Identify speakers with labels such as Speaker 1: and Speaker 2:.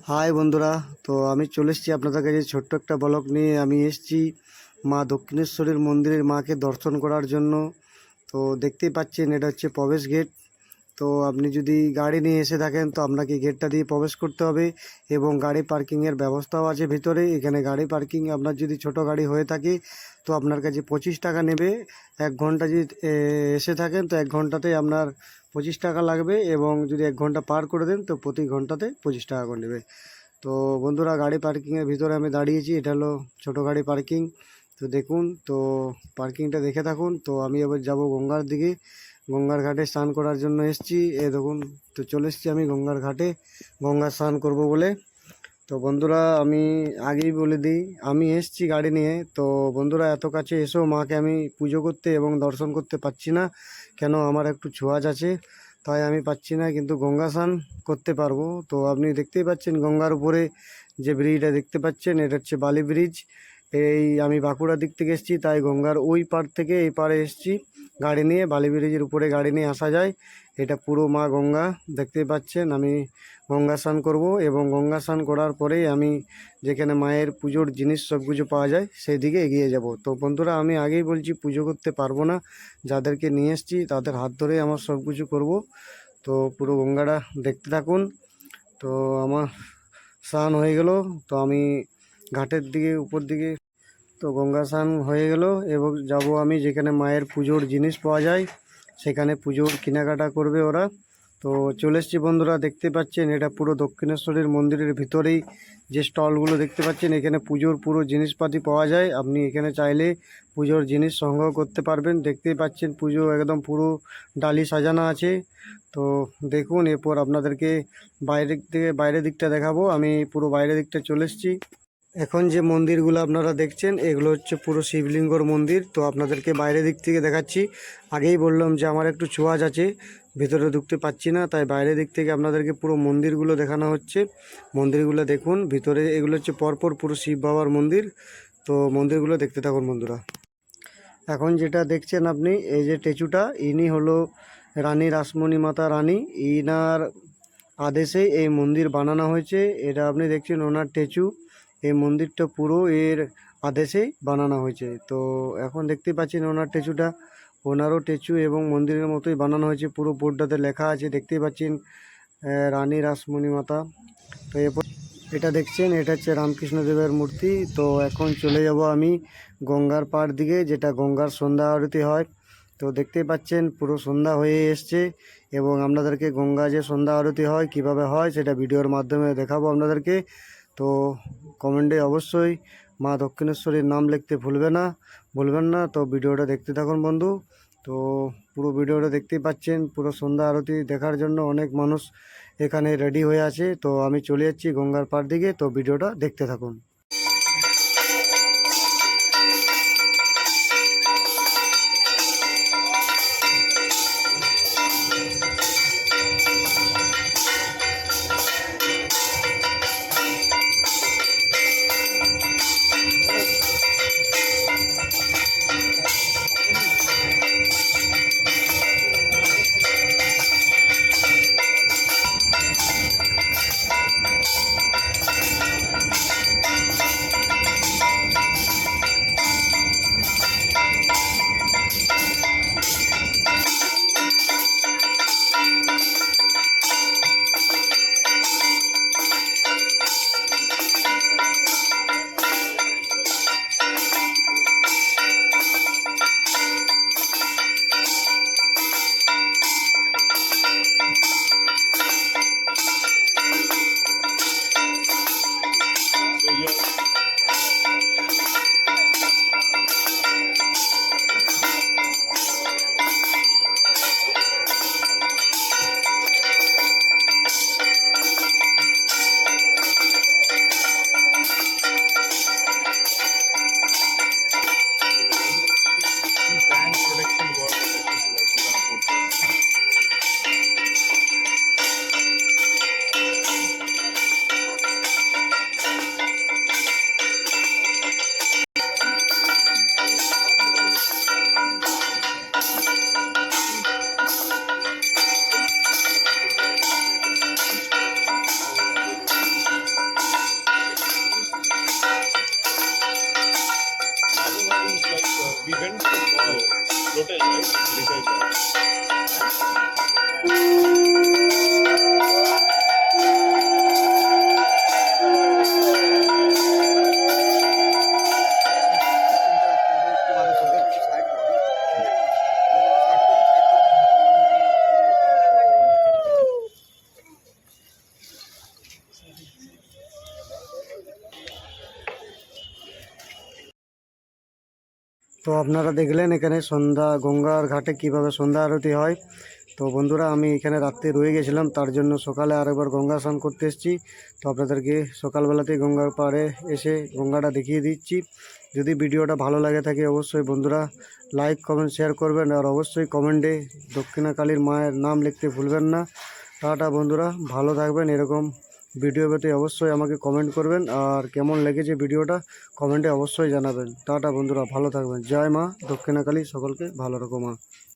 Speaker 1: High বন্ধুরা, তো আমি চলে এসেছি আপনাদের কাছে ছোট্ট একটা ব্লগ নিয়ে। আমি এসেছি মা দক্ষিণেশ্বরীর মন্দিরের মাকে দর্শন করার জন্য। তো দেখতেই পাচ্ছেন এটা হচ্ছে প্রবেশ গেট। তো আপনি যদি গাড়ি নিয়ে এসে থাকেন তো আপনাকে গেটটা দিয়ে প্রবেশ করতে হবে এবং গাড়ি পার্কিংয়ের ব্যবস্থাও আছে ভিতরে। এখানে গাড়ি পার্কিং আপনার যদি ছোট গাড়ি হয়ে থাকে তো আপনার কাছে 25 টাকা নেবে। 1 ঘন্টা যদি এসে থাকেন তো 1 ঘন্টাতেই আপনার 25 টাকা লাগবে, এবং যদি 1 ঘন্টা পার করে দেন তো প্রতি ঘন্টাতে 25 টাকা করে নেবে। তো বন্ধুরা, গাড়ি পার্কিংয়ের ভিতরে আমি দাঁড়িয়েছি। এটা হলো ছোট গাড়ি পার্কিং। তো দেখুন, তো পার্কিংটা দেখে থাকুন। তো আমি এবার যাব গঙ্গার দিকে। গঙ্গার ঘাটে স্নান করার জন্য এসেছি। দেখুন, তো চলে এসেছি আমি গঙ্গার ঘাটে গঙ্গা স্নান করব বলে। তো বন্ধুরা, আমি আগেই বলে দিই, আমি এসেছি গাড়ি নিয়ে। তো বন্ধুরা, এত কাছে এসেও মাকে আমি পুজো করতে এবং দর্শন করতে পারছি না। কেন, আমার একটু ছোঁয়াচ আছে, তাই আমি পাচ্ছি না, কিন্তু গঙ্গা স্নান করতে পারবো। তো আপনি দেখতেই পাচ্ছেন গঙ্গার উপরে যে ব্রিজটা দেখতে পাচ্ছেন, এটা হচ্ছে বালি ব্রিজ। এই আমি বাঁকুড়ার দিক থেকে এসেছি, তাই গঙ্গার ওই পার থেকে এই পারে এসেছি গাড়ি নিয়ে। বালি ব্রিজের উপরে গাড়ি নিয়ে আসা যায়। এটা পুরো মা গঙ্গা দেখতে পাচ্ছেন। আমি গঙ্গা স্নান করব, এবং গঙ্গা স্নান করার পরেই আমি যেখানে মায়ের পুজোর জিনিস সব কিছু পাওয়া যায় সেই দিকে এগিয়ে যাব। তো বন্ধুরা, আমি আগেই বলছি পুজো করতে পারবো না। যাদেরকে নিয়ে এসেছি তাদের হাত ধরে আমার সব কিছু করবো। তো পুরো গঙ্গাটা দেখতে থাকুন। তো আমার স্নান হয়ে গেল। তো আমি ঘাটের দিকে উপর দিকে, তো গঙ্গা স্নান হয়ে গেল এবং যাব আমি যেখানে মায়ের পুজোর জিনিস পাওয়া যায়, সেখানে পুজোর কেনাকাটা করবে ওরা। তো চলে এসেছি বন্ধুরা, দেখতে পাচ্ছেন এটা পুরো দক্ষিণেশ্বরের মন্দিরের ভিতরেই যে স্টলগুলো দেখতে পাচ্ছেন, এখানে পুজোর পুরো জিনিসপাতি পাওয়া যায়। আপনি এখানে চাইলে পুজোর জিনিস সংগ্রহ করতে পারবেন। দেখতেই পাচ্ছেন পুজো একদম পুরো ডালি সাজানো আছে। তো দেখুন, এরপর আপনাদেরকে বাইরের দিকটা দেখাবো। আমি পুরো বাইরের দিকটা চলে এসেছি। এখন যে মন্দিরগুলো আপনারা দেখছেন এগুলো হচ্ছে পুরো শিবলিঙ্গর মন্দির। তো আপনাদেরকে বাইরের দিক থেকে দেখাচ্ছি। আগেই বললাম যে আমার একটু ছোঁয়াচ আছে, ভেতরে ঢুকতে পাচ্ছি না, তাই বাইরের দিক থেকে আপনাদেরকে পুরো মন্দিরগুলো দেখানো হচ্ছে। মন্দিরগুলো দেখুন ভিতরে, এগুলো হচ্ছে পরপর পুরো শিব বাবার মন্দির। তো মন্দিরগুলো দেখতে থাকুন বন্ধুরা। এখন যেটা দেখছেন আপনি, এই যে স্ট্যাচুটা, ইনি হলো রানী রাসমণি মাতা রানী। ইনার আদেশে এই মন্দির বানানো হয়েছে। এটা আপনি দেখছেন ওনার স্ট্যাচু। এই মন্দিরটা পুরো এর আদেশেই বানানো হয়েছে। তো এখন দেখতে পাচ্ছেন ওনার স্ট্যাচুটা, ওনারও স্ট্যাচু এবং মন্দিরের মতোই বানানো হয়েছে। পুরো বোর্ডটাতে লেখা আছে, দেখতেই পাচ্ছেন রানী রাসমণি মাতা। তো এরপর এটা দেখছেন, এটা হচ্ছে রামকৃষ্ণদেবের মূর্তি। তো এখন চলে যাব আমি গঙ্গার পাড় দিকে, যেটা গঙ্গার সন্ধ্যা আরতি হয়। তো দেখতেই পাচ্ছেন পুরো সন্ধ্যা হয়ে এসছে, এবং আপনাদেরকে গঙ্গা যে সন্ধ্যা আরতি হয় কিভাবে হয় সেটা ভিডিওর মাধ্যমে দেখাবো আপনাদেরকে। তো কমেন্টে অবশ্যই মা দক্ষিণেশ্বরীর নাম লিখতে ভুলবেন না। তো ভিডিওটা দেখতে থাকুন বন্ধু। তো পুরো ভিডিওটা দেখতেই পাচ্ছেন, পুরো সন্ধ্যা আরতি দেখার জন্য অনেক মানুষ এখানে রেডি হয়ে আছে। তো আমি চলে যাচ্ছি গঙ্গার পাড় দিকে। তো ভিডিওটা দেখতে থাকুন। তো আপনারা দেখলেন এখানে সন্ধ্যা গঙ্গার ঘাটে কিভাবে সন্ধ্যা আরতি হয়। তো বন্ধুরা আমি এখানে রাত্রে রয়ে গেছিলাম, তার জন্য সকালে আরেকবার গঙ্গা স্নান করতে এসেছি। তো আপনাদেরকে সকালবেলাতেই গঙ্গার পাড়ে এসে গঙ্গাটা দেখিয়ে দিচ্ছি। যদি ভিডিওটা ভালো লাগে থাকে অবশ্যই বন্ধুরা লাইক কমেন্ট শেয়ার করবেন, আর অবশ্যই কমেন্টে দক্ষিণাকালীর মায়ের নাম লিখতে ভুলবেন না। টাটা বন্ধুরা, ভালো থাকবেন। এরকম ভিডিও পেতে অবশ্যই আমাকে কমেন্ট করবেন, আর কেমন লেগেছে ভিডিওটা কমেন্টে অবশ্যই জানাবেন। টাটা বন্ধুরা, ভালো থাকবেন। জয় মা দক্ষিণাকালী, সকলকে ভালো রাখো মা।